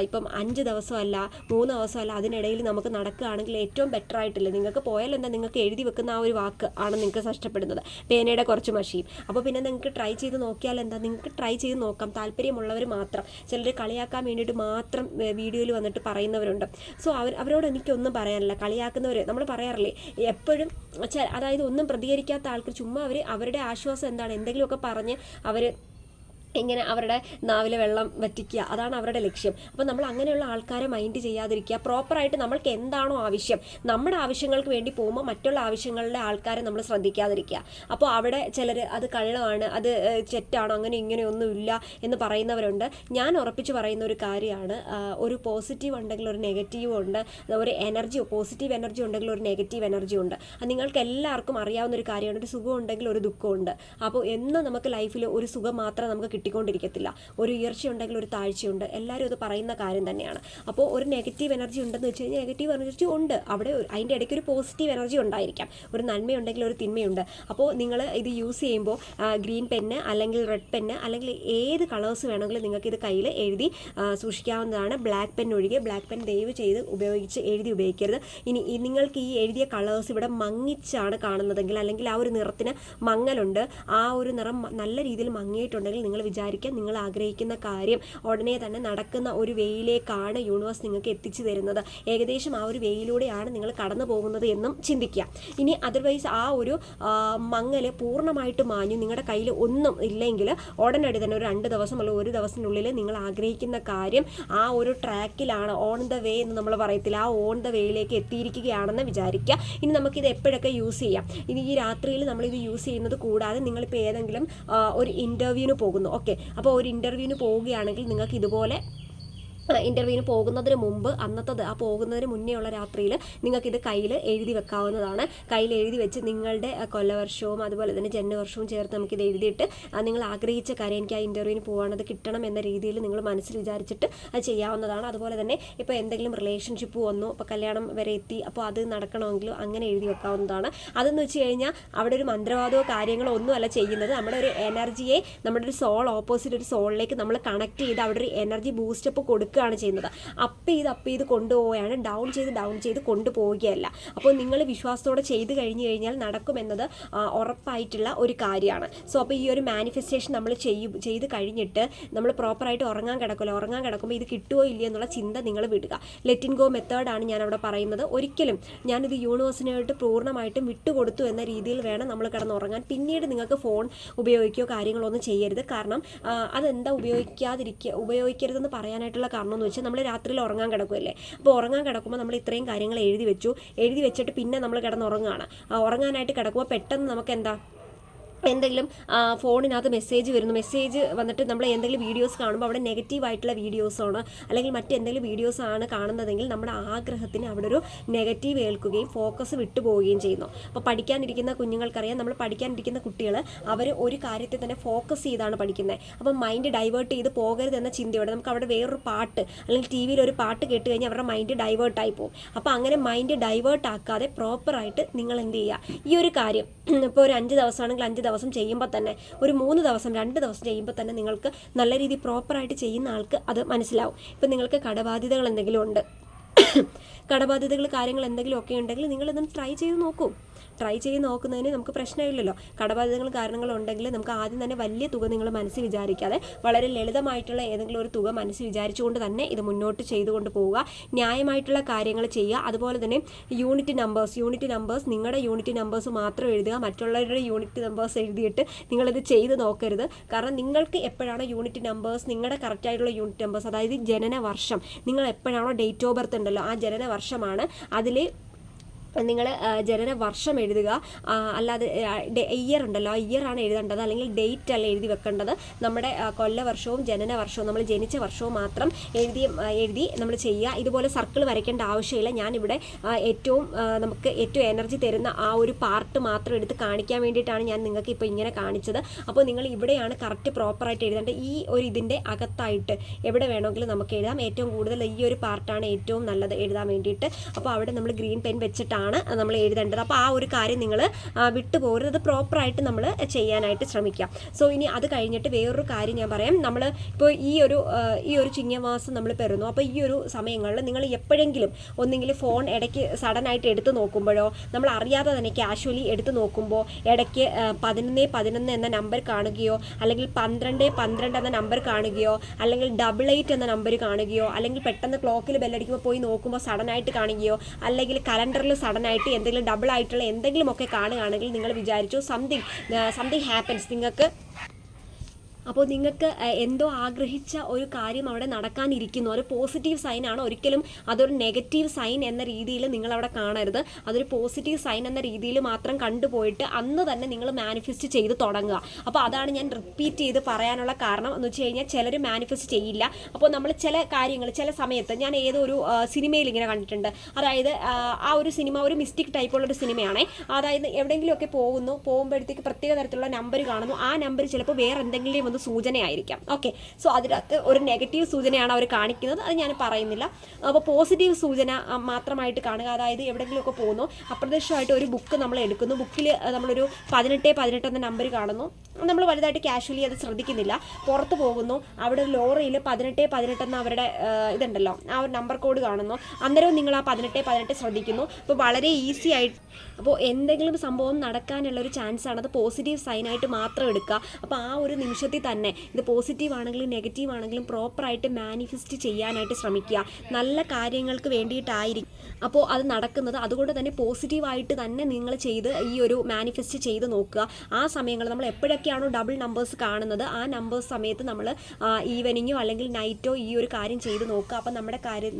ഇപ്പം 5 ദിവസമല്ല, 3 ദിവസമല്ല, അതിനിടയിൽ നമുക്ക് നടക്കുകയാണെങ്കിൽ ഏറ്റവും ബെറ്റർ ആയിട്ടില്ല. നിങ്ങൾക്ക് പോയാൽ എന്താ, നിങ്ങൾക്ക് എഴുതി വെക്കുന്ന ആ ഒരു വാക്ക് ആണ് നിങ്ങൾക്ക് നഷ്ടപ്പെടുന്നത്, പേനയുടെ കുറച്ച് മഷിയും. അപ്പോൾ പിന്നെ നിങ്ങൾക്ക് ട്രൈ ചെയ്ത് നോക്കിയാൽ എന്താ, നിങ്ങൾക്ക് ട്രൈ ചെയ്ത് നോക്കാം. താല്പര്യമുള്ളവർ മാത്രം, ചിലർ കളിയാക്കാൻ വേണ്ടിയിട്ട് മാത്രം വീഡിയോയിൽ വന്നിട്ട് പറയുന്നവരുണ്ട്. സോ അവരോട് എനിക്കൊന്നും പറയാനില്ല. കളിയാക്കുന്നവർ നമ്മൾ പറയാറില്ലേ എപ്പോഴും, അതായത് ഒന്നും പ്രതികരിക്കാത്ത ആൾക്ക് ചുമ്മാ അവരുടെ ആശ്വാസം എന്താണ്, എന്തെങ്കിലുമൊക്കെ പറഞ്ഞ് അവർ ഇങ്ങനെ അവരുടെ നാവിലെ വെള്ളം വറ്റിക്കുക, അതാണ് അവരുടെ ലക്ഷ്യം. അപ്പോൾ നമ്മൾ അങ്ങനെയുള്ള ആൾക്കാരെ മൈൻഡ് ചെയ്യാതിരിക്കുക. പ്രോപ്പറായിട്ട് നമ്മൾക്ക് എന്താണോ ആവശ്യം, നമ്മുടെ ആവശ്യങ്ങൾക്ക് വേണ്ടി പോകുമ്പോൾ മറ്റുള്ള ആവശ്യങ്ങളുടെ ആൾക്കാരെ നമ്മൾ ശ്രദ്ധിക്കാതിരിക്കുക. അപ്പോൾ അവിടെ ചിലർ അത് കള്ളമാണ്, അത് തെറ്റാണോ, അങ്ങനെ ഇങ്ങനെയൊന്നും ഇല്ല എന്ന് പറയുന്നവരുണ്ട്. ഞാൻ ഉറപ്പിച്ച് പറയുന്ന ഒരു കാര്യമാണ്, ഒരു പോസിറ്റീവ് ഉണ്ടെങ്കിൽ ഒരു നെഗറ്റീവ് ഉണ്ട്, ഒരു എനർജി, പോസിറ്റീവ് എനർജി ഉണ്ടെങ്കിൽ ഒരു നെഗറ്റീവ് എനർജി ഉണ്ട്. നിങ്ങൾക്ക് എല്ലാവർക്കും അറിയാവുന്ന ഒരു കാര്യമാണ്, ഒരു സുഖം ഉണ്ടെങ്കിൽ ഒരു ദുഃഖമുണ്ട്. അപ്പോൾ എന്നും നമുക്ക് ലൈഫിൽ ഒരു സുഖം മാത്രം നമുക്ക് കിട്ടിക്കൊണ്ടിരിക്കത്തില്ല. ഒരു ഉയർച്ചയുണ്ടെങ്കിൽ ഒരു താഴ്ചയുണ്ട്. എല്ലാവരും അത് പറയുന്ന കാര്യം തന്നെയാണ്. അപ്പോൾ ഒരു നെഗറ്റീവ് എനർജി ഉണ്ടെന്ന് വെച്ച് കഴിഞ്ഞാൽ നെഗറ്റീവ് എനർജി ഉണ്ട്, അവിടെ അതിൻ്റെ ഇടയ്ക്ക് ഒരു പോസിറ്റീവ് എനർജി ഉണ്ടായിരിക്കാം. ഒരു നന്മയുണ്ടെങ്കിൽ ഒരു തിന്മയുണ്ട്. അപ്പോൾ നിങ്ങൾ ഇത് യൂസ് ചെയ്യുമ്പോൾ ഗ്രീൻ പെന്ന് അല്ലെങ്കിൽ റെഡ് പെന്ന് അല്ലെങ്കിൽ ഏത് കളേഴ്സ് വേണമെങ്കിലും നിങ്ങൾക്ക് ഇത് കയ്യിൽ എഴുതി സൂക്ഷിക്കാവുന്നതാണ്. ബ്ലാക്ക് പെൻ ഒഴികെ. ബ്ലാക്ക് പെൻ ദയവ് ചെയ്ത് എഴുതി ഉപയോഗിക്കരുത്. ഇനി നിങ്ങൾക്ക് ഈ എഴുതിയ കളേഴ്സ് ഇവിടെ മങ്ങിച്ചാണ് കാണുന്നതെങ്കിൽ, അല്ലെങ്കിൽ ആ ഒരു നിറത്തിന് മങ്ങലുണ്ട്, ആ ഒരു നിറം നല്ല രീതിയിൽ മങ്ങിയിട്ടുണ്ടെങ്കിൽ നിങ്ങൾ വിചാരിക്കുക, നിങ്ങൾ ആഗ്രഹിക്കുന്ന കാര്യം ഉടനെ തന്നെ നടക്കുന്ന ഒരു വേയിലേക്കാണ് യൂണിവേഴ്സ് നിങ്ങൾക്ക് എത്തിച്ചു തരുന്നത്. ഏകദേശം ആ ഒരു വേയിലൂടെയാണ് നിങ്ങൾ കടന്നു പോകുന്നത് എന്നും ചിന്തിക്കുക. ഇനി അതർവൈസ് ആ ഒരു മങ്ങൽ പൂർണ്ണമായിട്ട് മാഞ്ഞു, നിങ്ങളുടെ കയ്യിൽ ഒന്നും ഇല്ലെങ്കിൽ ഉടനടി തന്നെ ഒരു 2 ദിവസം അല്ലെങ്കിൽ 1 ദിവസത്തിനുള്ളിൽ നിങ്ങൾ ആഗ്രഹിക്കുന്ന കാര്യം ആ ഒരു ട്രാക്കിലാണ്, ഓൺ ദ വേ എന്ന് നമ്മൾ പറയത്തില്ല, ആ ഓൺ ദ വേയിലേക്ക് എത്തിയിരിക്കുകയാണെന്ന് വിചാരിക്കുക. ഇനി നമുക്കിത് എപ്പോഴൊക്കെ യൂസ് ചെയ്യാം? ഇനി ഈ രാത്രിയിൽ നമ്മളിത് യൂസ് ചെയ്യുന്നത് കൂടാതെ നിങ്ങളിപ്പോൾ ഏതെങ്കിലും ഒരു ഇൻ്റർവ്യൂവിന് പോകുന്നു. ഓക്കെ, അപ്പോൾ ഒരു ഇൻ്റർവ്യൂവിന് പോവുകയാണെങ്കിൽ നിങ്ങൾക്ക് ഇതുപോലെ ഇൻ്റർവ്യൂവിന് പോകുന്നതിന് മുമ്പ് ആ പോകുന്നതിന് മുന്നേ ഉള്ള രാത്രിയിൽ നിങ്ങൾക്കിത് കയ്യിൽ എഴുതി വെക്കാവുന്നതാണ്. കയ്യിൽ എഴുതി വെച്ച് നിങ്ങളുടെ കൊല്ലവർഷവും അതുപോലെ തന്നെ ജന്മവർഷവും ചേർത്ത് നമുക്കിത് എഴുതിയിട്ട് നിങ്ങൾ ആഗ്രഹിച്ച കാര്യം, എനിക്ക് ആ ഇൻ്റർവ്യൂവിന് പോകാനത് കിട്ടണം എന്ന രീതിയിൽ നിങ്ങൾ മനസ്സിൽ വിചാരിച്ചിട്ട് അത് ചെയ്യാവുന്നതാണ്. അതുപോലെ തന്നെ ഇപ്പോൾ എന്തെങ്കിലും റിലേഷൻഷിപ്പ് വന്നു, ഇപ്പോൾ കല്യാണം വരെ എത്തി, അപ്പോൾ അത് നടക്കണമെങ്കിലും അങ്ങനെ എഴുതി വെക്കാവുന്നതാണ്. അതെന്ന് വെച്ച് കഴിഞ്ഞാൽ അവിടെ ഒരു മന്ത്രവാദമോ കാര്യങ്ങളോ ഒന്നുമല്ല ചെയ്യുന്നത്. നമ്മുടെ ഒരു എനർജിയെ, നമ്മുടെ ഒരു സോൾ ഓപ്പോസിറ്റ് ഒരു സോളിലേക്ക് നമ്മൾ കണക്ട് ചെയ്ത് അവിടെ ഒരു എനർജി ബൂസ്റ്റപ്പ് കൊടുക്കുകയാണ് ചെയ്യുന്നത്. അപ്പ് ചെയ്ത് കൊണ്ടുപോവുകയാണ്, ഡൗൺ ചെയ്ത് കൊണ്ടുപോവുകയല്ല. അപ്പോൾ നിങ്ങൾ വിശ്വാസത്തോടെ ചെയ്ത് കഴിഞ്ഞാൽ നടക്കുമെന്നത് ഉറപ്പായിട്ടുള്ള ഒരു കാര്യമാണ്. സോ അപ്പോൾ ഈ ഒരു മാനിഫെസ്റ്റേഷൻ നമ്മൾ ചെയ്ത് കഴിഞ്ഞിട്ട് നമ്മൾ പ്രോപ്പറായിട്ട് ഉറങ്ങാൻ കിടക്കുമ്പോൾ ഇത് കിട്ടുമോ ഇല്ലയോ എന്നുള്ള ചിന്ത നിങ്ങൾ വിടുക. ലെറ്റ് ഇൻ ഗോ മെത്തേഡാണ് ഞാൻ അവിടെ പറയുന്നത്. ഒരിക്കലും ഞാനിത് യൂണിവേഴ്സിനായിട്ട് പൂർണ്ണമായിട്ടും വിട്ടുകൊടുത്തു എന്ന രീതിയിൽ വേണം നമ്മൾ കിടന്നുറങ്ങാൻ. പിന്നീട് നിങ്ങൾക്ക് ഫോൺ ഉപയോഗിക്കുകയോ കാര്യങ്ങളൊന്നും ചെയ്യരുത്. കാരണം അതെന്താ ഉപയോഗിക്കരുതെന്ന് പറയാനായിട്ടുള്ള കാരണം എന്ന് വെച്ചാൽ നമ്മൾ രാത്രിയിൽ ഉറങ്ങാൻ കിടക്കുമല്ലേ. അപ്പോൾ ഉറങ്ങാൻ കിടക്കുമ്പോൾ നമ്മൾ ഇത്രയും കാര്യങ്ങൾ എഴുതി വെച്ചിട്ട് പിന്നെ നമ്മൾ കിടന്നുറങ്ങുകയാണ്. ഉറങ്ങാനായിട്ട് കിടക്കുമ്പോൾ പെട്ടെന്ന് നമുക്ക് എന്തെങ്കിലും ഫോണിനകത്ത് മെസ്സേജ് വന്നിട്ട് നമ്മൾ എന്തെങ്കിലും വീഡിയോസ് കാണുമ്പോൾ അവിടെ നെഗറ്റീവായിട്ടുള്ള വീഡിയോസാണ് അല്ലെങ്കിൽ മറ്റെന്തെങ്കിലും വീഡിയോസാണ് കാണുന്നതെങ്കിൽ നമ്മുടെ ആഗ്രഹത്തിന് അവിടെ ഒരു നെഗറ്റീവ് ഏൽക്കുകയും ഫോക്കസ് വിട്ടുപോവുകയും ചെയ്യുന്നു. അപ്പോൾ പഠിക്കാനിരിക്കുന്ന കുഞ്ഞുങ്ങൾക്കറിയാം, നമ്മൾ പഠിക്കാനിരിക്കുന്ന കുട്ടികൾ അവർ ഒരു കാര്യത്തെ തന്നെ ഫോക്കസ് ചെയ്താണ് പഠിക്കുന്നത്. അപ്പം മൈൻഡ് ഡൈവേർട്ട് ചെയ്ത് പോകരുതെന്ന ചിന്തയോടെ നമുക്ക് അവിടെ വേറൊരു പാട്ട് അല്ലെങ്കിൽ ടി വിയിൽ ഒരു പാട്ട് കേട്ട് കഴിഞ്ഞാൽ അവരുടെ മൈൻഡ് ഡൈവേർട്ടായി പോകും. അപ്പോൾ അങ്ങനെ മൈൻഡ് ഡൈവേർട്ട് ആക്കാതെ പ്രോപ്പറായിട്ട് നിങ്ങൾ എന്ത് ചെയ്യുക, ഈ ഒരു കാര്യം ഇപ്പോൾ ഒരു 5 ദിവസമാണെങ്കിൽ 5 ദിവസം ചെയ്യുമ്പോൾ തന്നെ, ഒരു 3 ദിവസം 2 ദിവസം ചെയ്യുമ്പോൾ തന്നെ നിങ്ങൾക്ക് നല്ല രീതിയിൽ പ്രോപ്പറായിട്ട് ചെയ്യുന്ന ആൾക്ക് അത് മനസ്സിലാവും. ഇപ്പം നിങ്ങൾക്ക് കടബാധ്യതകൾ എന്തെങ്കിലും ഉണ്ട്, കാര്യങ്ങൾ എന്തെങ്കിലും ഒക്കെ ഉണ്ടെങ്കിൽ നിങ്ങളിതൊന്ന് ട്രൈ ചെയ്ത് നോക്കുന്നതിന് നമുക്ക് പ്രശ്നമില്ലല്ലോ. കടബാധ്യതകൾ കാരണങ്ങളുണ്ടെങ്കിൽ നമുക്ക് ആദ്യം തന്നെ വലിയ തുക നിങ്ങൾ മനസ്സിൽ വിചാരിക്കാതെ വളരെ ലളിതമായിട്ടുള്ള ഏതെങ്കിലും ഒരു തുക മനസ്സിൽ വിചാരിച്ചുകൊണ്ട് തന്നെ ഇത് മുന്നോട്ട് ചെയ്തുകൊണ്ട് പോവുക. ന്യായമായിട്ടുള്ള കാര്യങ്ങൾ ചെയ്യുക. അതുപോലെ തന്നെ യൂണിറ്റ് നമ്പേഴ്സ് നിങ്ങളുടെ യൂണിറ്റ് നമ്പേഴ്സ് മാത്രം എഴുതുക. മറ്റുള്ളവരുടെ യൂണിറ്റ് നമ്പേഴ്സ് എഴുതിയിട്ട് നിങ്ങളിത് ചെയ്ത് നോക്കരുത്. കാരണം നിങ്ങൾക്ക് എപ്പോഴാണോ യൂണിറ്റ് നമ്പേഴ്സ്, നിങ്ങളുടെ കറക്റ്റായിട്ടുള്ള യൂണിറ്റ് നമ്പേഴ്സ്, അതായത് ജനന വർഷം, നിങ്ങൾ എപ്പോഴാണോ ഡേറ്റ് ഓഫ് ബർത്ത് ഉണ്ടല്ലോ, ആ ജനന വർഷമാണ് അതിൽ നിങ്ങൾ ജനന വർഷം എഴുതുക. അല്ലാതെ ഇയർ ഉണ്ടല്ലോ, ആ ഇയറാണ് എഴുതേണ്ടത്, അല്ലെങ്കിൽ ഡേറ്റ് അല്ല എഴുതി വെക്കേണ്ടത്. നമ്മുടെ കൊല്ലവർഷവും ജനന വർഷവും നമ്മൾ ജനിച്ച വർഷവും മാത്രം എഴുതി നമ്മൾ ചെയ്യുക. ഇതുപോലെ സർക്കിൾ വരയ്ക്കേണ്ട ആവശ്യമില്ല. ഞാനിവിടെ നമുക്ക് ഏറ്റവും എനർജി തരുന്ന ആ ഒരു പാർട്ട് മാത്രം എടുത്ത് കാണിക്കാൻ വേണ്ടിയിട്ടാണ് ഞാൻ നിങ്ങൾക്ക് ഇപ്പോൾ ഇങ്ങനെ കാണിച്ചത്. അപ്പോൾ നിങ്ങൾ ഇവിടെയാണ് കറക്റ്റ് പ്രോപ്പറായിട്ട് എഴുതേണ്ടത്. ഈ ഒരു ഇതിൻ്റെ അകത്തായിട്ട് എവിടെ വേണമെങ്കിലും നമുക്ക് എഴുതാം. ഏറ്റവും കൂടുതൽ ഈ ഒരു പാർട്ടാണ് ഏറ്റവും നല്ലത് എഴുതാൻ വേണ്ടിയിട്ട്. അപ്പോൾ അവിടെ നമ്മൾ ഗ്രീൻ പെൻ വെച്ചിട്ടാണ് നമ്മൾ എഴുതേണ്ടത്. അപ്പോൾ ആ ഒരു കാര്യം നിങ്ങൾ വിട്ടുപോകരുത്. അത് പ്രോപ്പറായിട്ട് നമ്മൾ ചെയ്യാനായിട്ട് ശ്രമിക്കാം. സോ ഇനി അത് കഴിഞ്ഞിട്ട് വേറൊരു കാര്യം ഞാൻ പറയാം. നമ്മൾ ഇപ്പോൾ ഈ ഒരു ചിങ്ങമാസം നമ്മൾ പെറുന്നു. അപ്പോൾ ഈ ഒരു സമയങ്ങളിൽ നിങ്ങൾ എപ്പോഴെങ്കിലും ഒന്നെങ്കിൽ ഫോൺ ഇടയ്ക്ക് സഡനായിട്ട് എടുത്ത് നോക്കുമ്പോഴോ, നമ്മൾ അറിയാതെ തന്നെ കാഷ്വലി എടുത്ത് നോക്കുമ്പോൾ ഇടയ്ക്ക് 1111 എന്ന നമ്പർ കാണുകയോ, അല്ലെങ്കിൽ 1212 എന്ന നമ്പർ കാണുകയോ, അല്ലെങ്കിൽ 88 എന്ന നമ്പർ കാണുകയോ, അല്ലെങ്കിൽ പെട്ടെന്ന് ക്ലോക്കിൽ ബെല്ലടിക്കുമ്പോൾ പോയി നോക്കുമ്പോൾ സഡനായിട്ട് കാണുകയോ, അല്ലെങ്കിൽ കലണ്ടറിൽ സഡനായിട്ട് എന്തെങ്കിലും ഡബിൾ ആയിട്ടുള്ള എന്തെങ്കിലുമൊക്കെ കാണുകയാണെങ്കിൽ നിങ്ങൾ വിചാരിച്ചു സംതിങ് ഹാപ്പൻസ് നിങ്ങൾക്ക്. അപ്പോൾ നിങ്ങൾക്ക് എന്തോ ആഗ്രഹിച്ച ഒരു കാര്യം അവിടെ നടക്കാനിരിക്കുന്നു. ഒരു പോസിറ്റീവ് സൈനാണ്. ഒരിക്കലും അതൊരു നെഗറ്റീവ് സൈൻ എന്ന രീതിയിൽ നിങ്ങളവിടെ കാണരുത്. അതൊരു പോസിറ്റീവ് സൈൻ എന്ന രീതിയിൽ മാത്രം കണ്ടുപോയിട്ട് അന്ന് തന്നെ നിങ്ങൾ മാനിഫെസ്റ്റ് ചെയ്ത് തുടങ്ങുക. അപ്പോൾ അതാണ് ഞാൻ റിപ്പീറ്റ് ചെയ്ത് പറയാനുള്ള കാരണം എന്ന് വെച്ച് കഴിഞ്ഞാൽ, ചിലർ മാനിഫെസ്റ്റ് ചെയ്യില്ല. അപ്പോൾ നമ്മൾ ചില കാര്യങ്ങൾ ചില സമയത്ത്, ഞാൻ ഏതോ ഒരു സിനിമയിൽ ഇങ്ങനെ കണ്ടിട്ടുണ്ട്. അതായത് ആ ഒരു സിനിമ ഒരു മിസ്റ്റേക്ക് ടൈപ്പുള്ളൊരു സിനിമയാണ്. അതായത് എവിടെയെങ്കിലുമൊക്കെ പോകുമ്പോഴത്തേക്ക് പ്രത്യേക തരത്തിലുള്ള നമ്പർ കാണുന്നു. ആ നമ്പർ ചിലപ്പോൾ വേറെ എന്തെങ്കിലും സൂചനയായിരിക്കാം. ഓക്കെ, സോ അതിനകത്ത് ഒരു നെഗറ്റീവ് സൂചനയാണ് അവർ കാണിക്കുന്നത്. അത് ഞാൻ പറയുന്നില്ല. അപ്പോൾ പോസിറ്റീവ് സൂചന മാത്രമായിട്ട് കാണുക. അതായത് എവിടെയെങ്കിലുമൊക്കെ പോകുന്നു, അപ്രതീക്ഷിതമായിട്ട് ഒരു ബുക്ക് നമ്മൾ എടുക്കുന്നു. ബുക്കിൽ നമ്മളൊരു 18 എന്ന നമ്പർ കാണുന്നു. നമ്മൾ വലുതായിട്ട് കാഷ്വലി അത് ശ്രദ്ധിക്കുന്നില്ല. പുറത്ത് പോകുന്നു, അവിടെ ഒരു ലോറിയിൽ 18 എന്ന അവരുടെ ഇതുണ്ടല്ലോ, ആ ഒരു നമ്പർ കോഡ് കാണുന്നു. അന്നേരവും നിങ്ങൾ ആ 18 ശ്രദ്ധിക്കുന്നു. അപ്പോൾ വളരെ ഈസി ആയിട്ട്, അപ്പോൾ എന്തെങ്കിലും സംഭവം നടക്കാനുള്ള ഒരു ചാൻസാണ്. അത് പോസിറ്റീവ് സൈനായിട്ട് മാത്രം എടുക്കുക. അപ്പോൾ ആ ഒരു നിമിഷത്തിൽ തന്നെ ഇത് പോസിറ്റീവ് ആണെങ്കിലും നെഗറ്റീവ് ആണെങ്കിലും പ്രോപ്പറായിട്ട് മാനിഫെസ്റ്റ് ചെയ്യാനായിട്ട് ശ്രമിക്കുക. നല്ല കാര്യങ്ങൾക്ക് വേണ്ടിയിട്ടായിരിക്കും അപ്പോൾ അത് നടക്കുന്നത്. അതുകൊണ്ട് തന്നെ പോസിറ്റീവായിട്ട് തന്നെ നിങ്ങൾ ചെയ്ത് ഈ ഒരു മാനിഫെസ്റ്റ് ചെയ്ത് നോക്കുക. ആ സമയങ്ങൾ നമ്മൾ എപ്പോഴൊക്കെയാണോ ഡബിൾ നമ്പേഴ്സ് കാണുന്നത് ആ നമ്പേഴ്സ് സമയത്ത് നമ്മൾ ഈവനിങ്ങോ അല്ലെങ്കിൽ നൈറ്റോ ഈ ഒരു കാര്യം ചെയ്ത് നോക്കുക. അപ്പോൾ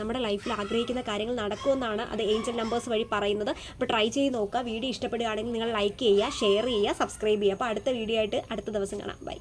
നമ്മുടെ ലൈഫിൽ ആഗ്രഹിക്കുന്ന കാര്യങ്ങൾ നടക്കുമെന്നാണ് അത് ഏഞ്ചൽ നമ്പേഴ്സ് വഴി പറയുന്നത്. അപ്പോൾ ട്രൈ ചെയ്ത് നോക്കുക. വീഡിയോ ഇഷ്ടപ്പെടുകയാണെങ്കിൽ നിങ്ങൾ ലൈക്ക് ചെയ്യുക, ഷെയർ ചെയ്യുക, സബ്സ്ക്രൈബ് ചെയ്യുക. അപ്പോൾ അടുത്ത വീഡിയോ ആയിട്ട് അടുത്ത ദിവസം കാണാം. ബൈ.